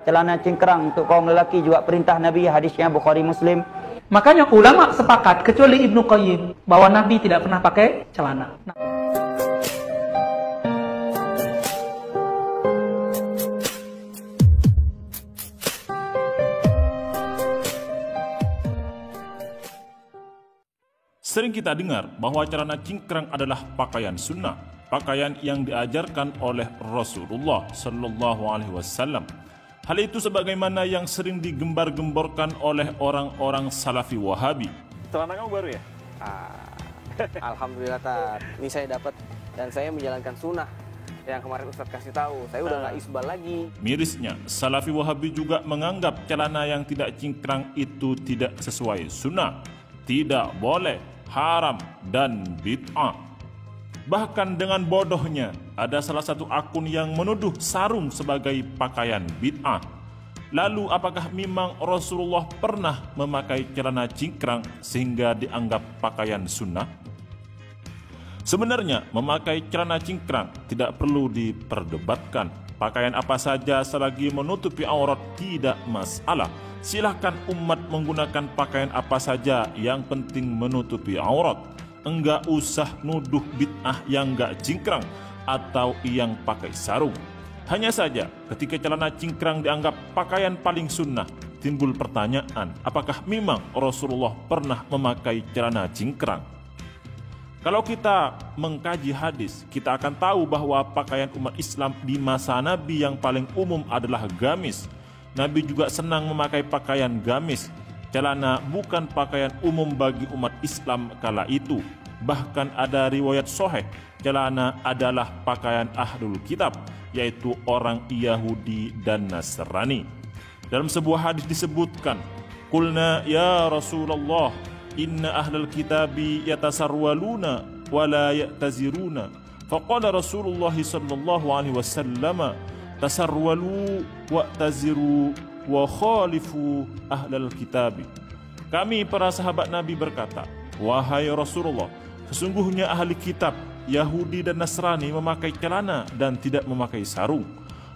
Celana cingkrang untuk kaum lelaki juga perintah Nabi, hadisnya Bukhari Muslim. Makanya ulama sepakat, kecuali Ibnu Qayyim, bahwa Nabi tidak pernah pakai celana. Sering kita dengar bahwa celana cingkrang adalah pakaian sunnah, pakaian yang diajarkan oleh Rasulullah Sallallahu Alaihi Wasallam. Hal itu sebagaimana yang sering digembar-gemborkan oleh orang-orang Salafi Wahabi. Celana kamu baru ya? Alhamdulillah, Tat. Ini saya dapat dan saya menjalankan sunnah yang kemarin Ustadz kasih tahu. Saya udah nggak isbal lagi. Mirisnya, Salafi Wahabi juga menganggap celana yang tidak cingkrang itu tidak sesuai sunnah, tidak boleh, haram, dan bid'ah. Bahkan dengan bodohnya, ada salah satu akun yang menuduh sarung sebagai pakaian bid'ah. Lalu apakah memang Rasulullah pernah memakai celana cingkrang sehingga dianggap pakaian sunnah? Sebenarnya memakai celana cingkrang tidak perlu diperdebatkan. Pakaian apa saja selagi menutupi aurat tidak masalah. Silahkan umat menggunakan pakaian apa saja, yang penting menutupi aurat. Enggak usah nuduh bid'ah yang enggak cingkrang atau yang pakai sarung. Hanya saja ketika celana cingkrang dianggap pakaian paling sunnah, timbul pertanyaan, apakah memang Rasulullah pernah memakai celana cingkrang? Kalau kita mengkaji hadis, kita akan tahu bahwa pakaian umat Islam di masa Nabi yang paling umum adalah gamis. Nabi juga senang memakai pakaian gamis. Celana bukan pakaian umum bagi umat Islam kala itu. Bahkan ada riwayat sahih, celana adalah pakaian ahlul kitab, yaitu orang Yahudi dan Nasrani. Dalam sebuah hadis disebutkan, "Qulna ya Rasulullah, inna ahlul kitabi yatasarwaluna wa la ya'taziruna." Faqala Rasulullah sallallahu alaihi wasallam, "Tasarwalu wa'taziru wa khalifu ahlal kitabi." Kami para sahabat Nabi berkata, "Wahai Rasulullah, sesungguhnya ahli kitab Yahudi dan Nasrani memakai celana dan tidak memakai sarung."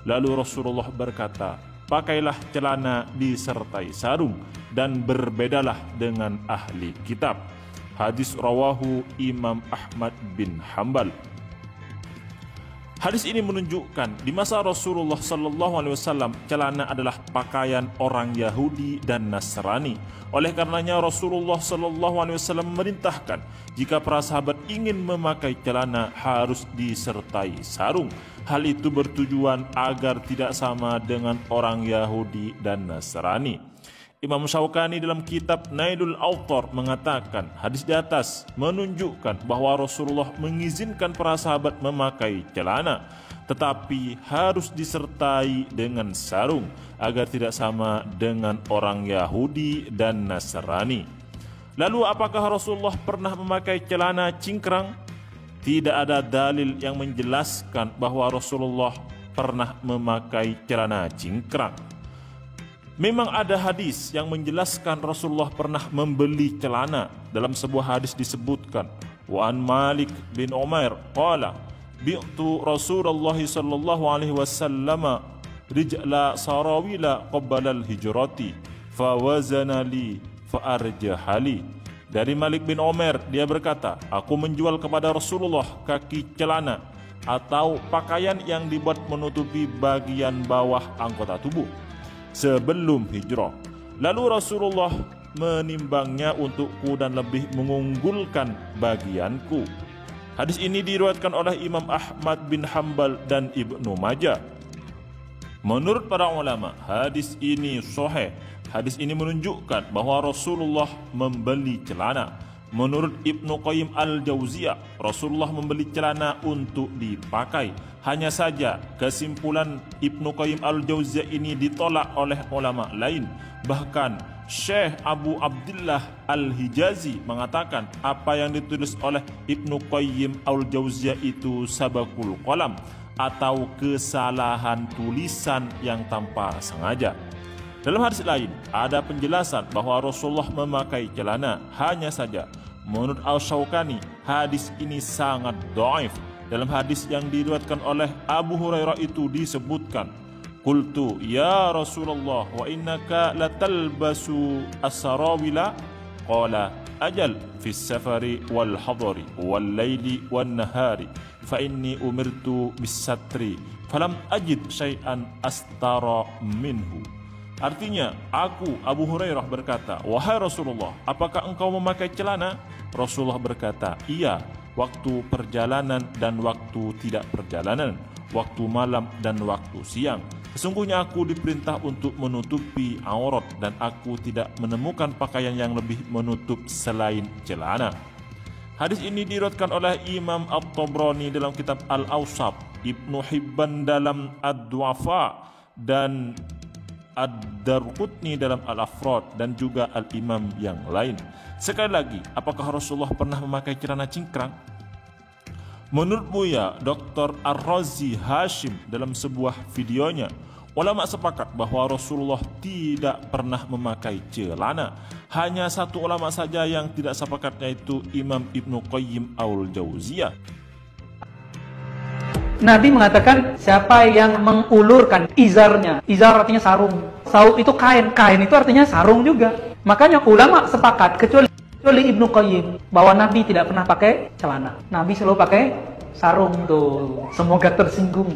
Lalu Rasulullah berkata, "Pakailah celana disertai sarung dan berbedalah dengan ahli kitab." Hadis rawahu Imam Ahmad bin Hanbal. Hadis ini menunjukkan di masa Rasulullah SAW celana adalah pakaian orang Yahudi dan Nasrani. Oleh karenanya Rasulullah SAW memerintahkan jika para sahabat ingin memakai celana harus disertai sarung. Hal itu bertujuan agar tidak sama dengan orang Yahudi dan Nasrani. Imam Syaukani dalam kitab Nailul Awtar mengatakan hadis di atas menunjukkan bahwa Rasulullah mengizinkan para sahabat memakai celana, tetapi harus disertai dengan sarung agar tidak sama dengan orang Yahudi dan Nasrani. Lalu apakah Rasulullah pernah memakai celana cingkrang? Tidak ada dalil yang menjelaskan bahwa Rasulullah pernah memakai celana cingkrang. Memang ada hadis yang menjelaskan Rasulullah pernah membeli celana. Dalam sebuah hadis disebutkan, "Wa an Malik bin Umair qala bi'tu Rasulullah sallallahu alaihi wasallam rijla sarawila qabla al-hijrati fa wazana li fa arjahali." Dari Malik bin Umair, dia berkata, "Aku menjual kepada Rasulullah kaki celana atau pakaian yang dibuat menutupi bagian bawah anggota tubuh sebelum hijrah. Lalu Rasulullah menimbangnya untukku dan lebih mengunggulkan bagianku." Hadis ini diriwayatkan oleh Imam Ahmad bin Hanbal dan Ibnu Majah. Menurut para ulama, hadis ini sahih. Hadis ini menunjukkan bahwa Rasulullah membeli celana. Menurut Ibnu Qayyim al-Jauziyah, Rasulullah membeli celana untuk dipakai. Hanya saja kesimpulan Ibnu Qayyim al-Jauziyah ini ditolak oleh ulama lain. Bahkan Syekh Abu Abdullah al-Hijazi mengatakan apa yang ditulis oleh Ibnu Qayyim al-Jauziyah itu sabakul qalam atau kesalahan tulisan yang tanpa sengaja. Dalam hadis lain ada penjelasan bahwa Rasulullah memakai celana. Hanya saja menurut Al-Syaukani hadis ini sangat dhaif. Dalam hadis yang diriwayatkan oleh Abu Hurairah itu disebutkan, Qultu ya Rasulullah wa innaka latalbasu as-sarawila qala ajal fi safari wal hadari wal laili wan nahari fa inni umirtu bis satri falam ajid syai'an astara minhu. Artinya, aku Abu Hurairah berkata, wahai Rasulullah, apakah engkau memakai celana? Rasulullah berkata, iya, waktu perjalanan dan waktu tidak perjalanan, waktu malam dan waktu siang. Sesungguhnya aku diperintah untuk menutupi aurat dan aku tidak menemukan pakaian yang lebih menutup selain celana. Hadis ini diriwayatkan oleh Imam At-Tabrani dalam kitab Al-Awsat, Ibnu Hibban dalam Ad-Du'afa, dan Ad-Darqutni dalam Al-Afrad, dan juga Al-Imam yang lain. Sekali lagi, apakah Rasulullah pernah memakai celana cingkrang? Menurut Buya Dr. Ar-Razi Hashim dalam sebuah videonya, ulama sepakat bahwa Rasulullah tidak pernah memakai celana. Hanya satu ulama saja yang tidak sepakat, yaitu Imam Ibnu Qayyim Al-Jauziyah. Nabi mengatakan siapa yang mengulurkan izarnya, izar artinya sarung, saub itu kain, kain itu artinya sarung juga. Makanya ulama sepakat kecuali Ibnu Qayyim bahwa Nabi tidak pernah pakai celana. Nabi selalu pakai sarung tuh. Semoga tersinggung.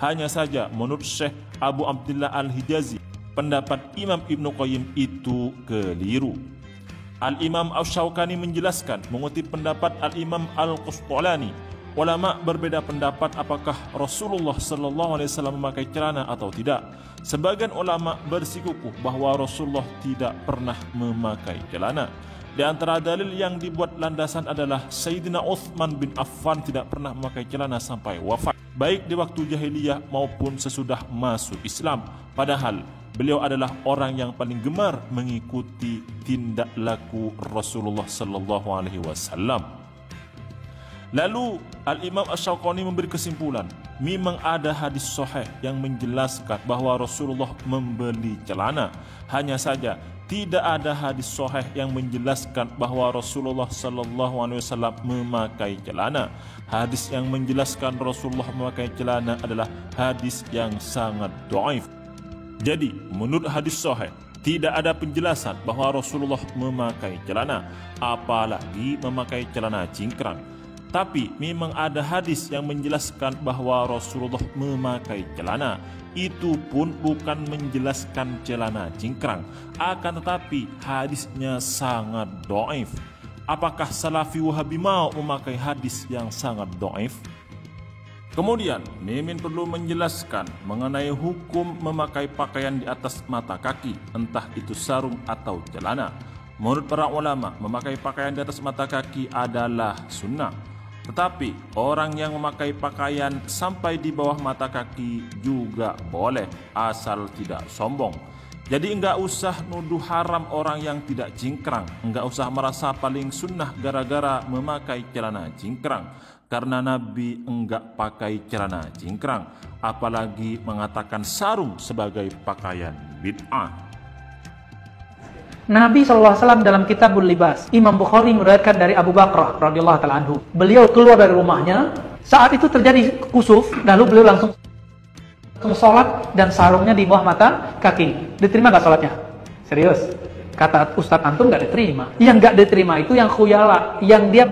Hanya saja menurut Syekh Abu Abdullah Al-Hijazi, pendapat Imam Ibnu Qayyim itu keliru. Al-Imam Asy-Syaukani menjelaskan mengutip pendapat Al-Imam Al-Qusṭalani, ulama berbeda pendapat apakah Rasulullah SAW memakai celana atau tidak. Sebagian ulama bersikukuh bahwa Rasulullah tidak pernah memakai celana. Di antara dalil yang dibuat landasan adalah Sayyidina Utsman bin Affan tidak pernah memakai celana sampai wafat, baik di waktu jahiliyah maupun sesudah masuk Islam. Padahal beliau adalah orang yang paling gemar mengikuti tindak laku Rasulullah SAW. Lalu Al-Imam Asy-Syaukani memberi kesimpulan, memang ada hadis sahih yang menjelaskan bahwa Rasulullah membeli celana. Hanya saja tidak ada hadis sahih yang menjelaskan bahwa Rasulullah SAW memakai celana. Hadis yang menjelaskan Rasulullah memakai celana adalah hadis yang sangat dhaif. Jadi, menurut hadis sahih, tidak ada penjelasan bahwa Rasulullah memakai celana, apalagi memakai celana cingkrang. Tapi memang ada hadis yang menjelaskan bahwa Rasulullah memakai celana. Itu pun bukan menjelaskan celana cingkrang, akan tetapi hadisnya sangat dhaif. Apakah Salafi Wahabi mau memakai hadis yang sangat dhaif? Kemudian, Mimin perlu menjelaskan mengenai hukum memakai pakaian di atas mata kaki, entah itu sarung atau celana. Menurut para ulama, memakai pakaian di atas mata kaki adalah sunnah. Tetapi orang yang memakai pakaian sampai di bawah mata kaki juga boleh, asal tidak sombong. Jadi enggak usah nuduh haram orang yang tidak cingkrang, enggak usah merasa paling sunnah gara-gara memakai celana cingkrang. Karena Nabi enggak pakai celana cingkrang, apalagi mengatakan sarung sebagai pakaian bid'ah. Nabi SAW dalam Kitabul Libas, Imam Bukhari meriwayatkan dari Abu Bakrah radhiyallahu ta'ala anhu. Beliau keluar dari rumahnya, saat itu terjadi kusuf, lalu beliau langsung sholat dan sarungnya di bawah mata kaki. Diterima gak sholatnya? Serius? Kata Ustadz Antum gak diterima. Yang gak diterima itu yang khuyala, yang dia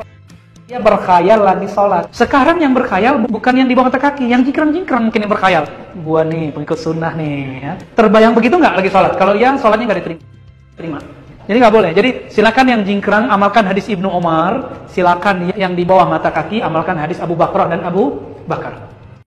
berkhayal lagi sholat. Sekarang yang berkhayal bukan yang di bawah mata kaki, yang jingkrang-jingkrang mungkin yang berkhayal. Gua nih pengikut sunnah nih ya. Terbayang begitu gak lagi sholat? Kalau yang sholatnya gak diterima. Jadi nggak boleh. Jadi silakan yang jingkrang amalkan hadis Ibnu Umar, silakan yang di bawah mata kaki amalkan hadis Abu Bakrah dan Abu Bakar.